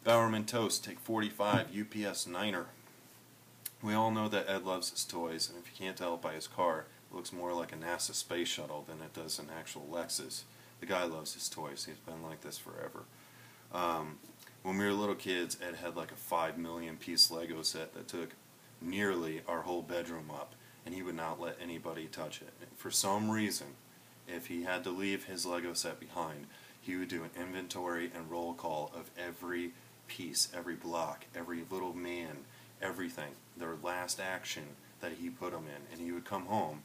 Bowerman Toast, take 45, UPS Niner. We all know that Ed loves his toys, and if you can't tell by his car, it looks more like a NASA space shuttle than it does an actual Lexus. The guy loves his toys. He's been like this forever. When we were little kids, Ed had like a 5 million piece Lego set that took nearly our whole bedroom up, and he would not let anybody touch it. For some reason, if he had to leave his Lego set behind, he would do an inventory and roll call of every piece, every block, every little man, everything, their last action that he put them in, and he would come home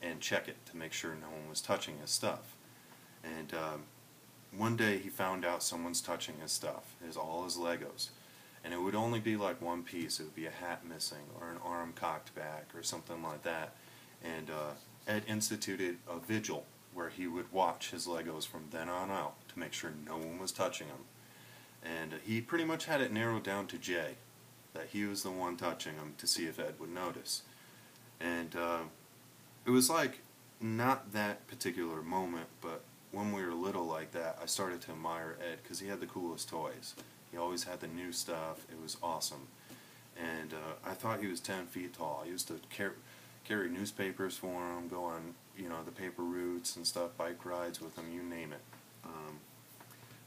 and check it to make sure no one was touching his stuff. And one day he found out someone's touching his stuff, all his Legos, and it would only be like one piece. It would be a hat missing or an arm cocked back or something like that. And Ed instituted a vigil where he would watch his Legos from then on out to make sure no one was touching them. And he pretty much had it narrowed down to Jay, that he was the one touching them, to see if Ed would notice. And it was like not that particular moment, but when we were little like that, I started to admire Ed because he had the coolest toys. He always had the new stuff. It was awesome. And I thought he was 10 feet tall. I used to carry newspapers for him, go on, the paper routes and stuff, bike rides with him, you name it.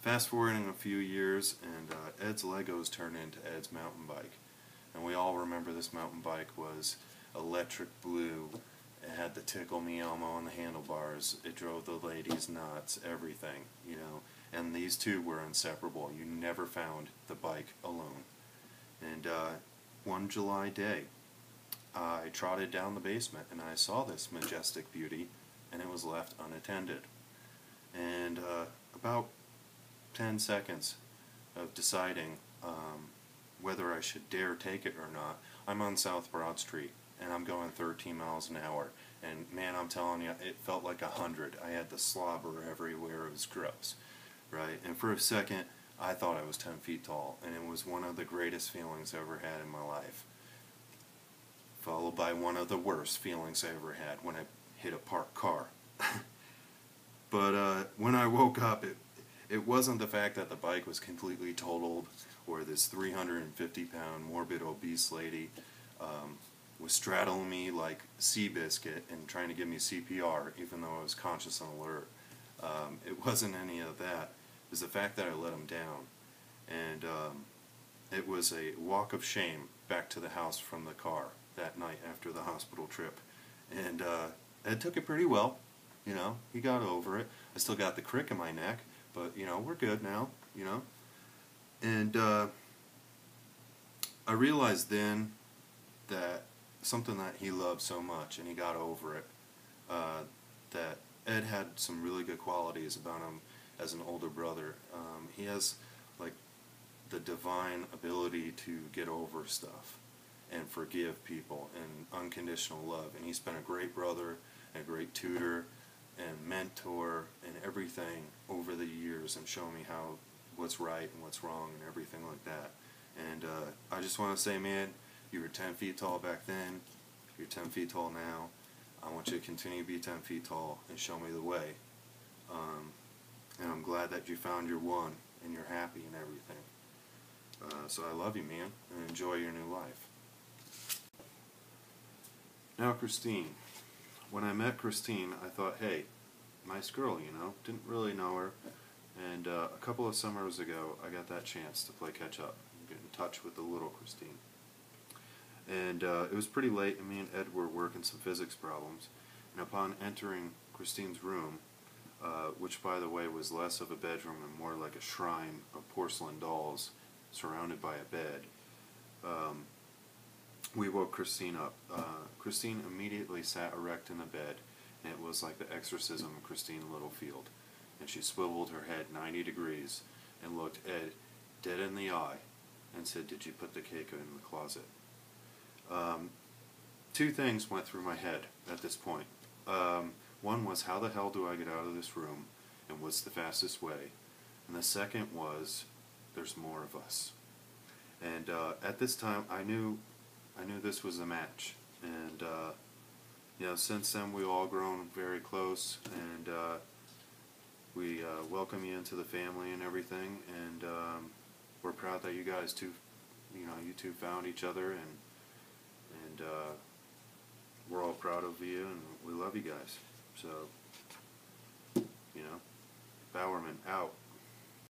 Fast forwarding a few years, and Ed's Legos turned into Ed's mountain bike. And we all remember this mountain bike was electric blue. It had the Tickle Me Elmo on the handlebars. It drove the ladies nuts, everything, And these two were inseparable. You never found the bike alone. And one July day, I trotted down the basement and I saw this majestic beauty, and it was left unattended. And about 10 seconds of deciding whether I should dare take it or not, I'm on South Broad Street, and I'm going 13 miles an hour, and man, I'm telling you, it felt like 100. I had the slobber everywhere. It was gross, right? And for a second, I thought I was 10 feet tall, and it was one of the greatest feelings I ever had in my life, followed by one of the worst feelings I ever had when I hit a parked car. But when I woke up, it wasn't the fact that the bike was completely totaled, or this 350-pound morbid obese lady was straddling me like Seabiscuit and trying to give me CPR, even though I was conscious and alert. It wasn't any of that. It was the fact that I let him down. And it was a walk of shame back to the house from the car that night after the hospital trip. And Ed took it pretty well. He got over it. I still got the crick in my neck, but, we're good now, And I realized then that something that he loved so much, and he got over it, that Ed had some really good qualities about him as an older brother. He has, like, the divine ability to get over stuff and forgive people and unconditional love. And he's been a great brother and a great tutor and mentor and everything over the years, and show me what's right and what's wrong and everything like that. And I just want to say, man, you were 10 feet tall back then. You're 10 feet tall now. I want you to continue to be 10 feet tall and show me the way. And I'm glad that you found your one and you're happy and everything. So I love you, man, and enjoy your new life. Now, Christine. When I met Christine, I thought, hey, nice girl, didn't really know her. And a couple of summers ago, I got that chance to play catch up, get in touch with the little Christine. And it was pretty late, and me and Ed were working some physics problems. And upon entering Christine's room, which, by the way, was less of a bedroom and more like a shrine of porcelain dolls surrounded by a bed, we woke Christine up. Christine immediately sat erect in the bed, and it was like the exorcism of Christine Littlefield. And she swiveled her head 90 degrees and looked Ed dead in the eye and said, "Did you put the cake in the closet?" Two things went through my head at this point. One was, how the hell do I get out of this room, and what's the fastest way? And the second was, there's more of us. And at this time, I knew this was a match. And since then we've all grown very close, and we welcome you into the family and everything. And we're proud that you guys two, you two found each other, and we're all proud of you, and we love you guys. So, Bowerman out.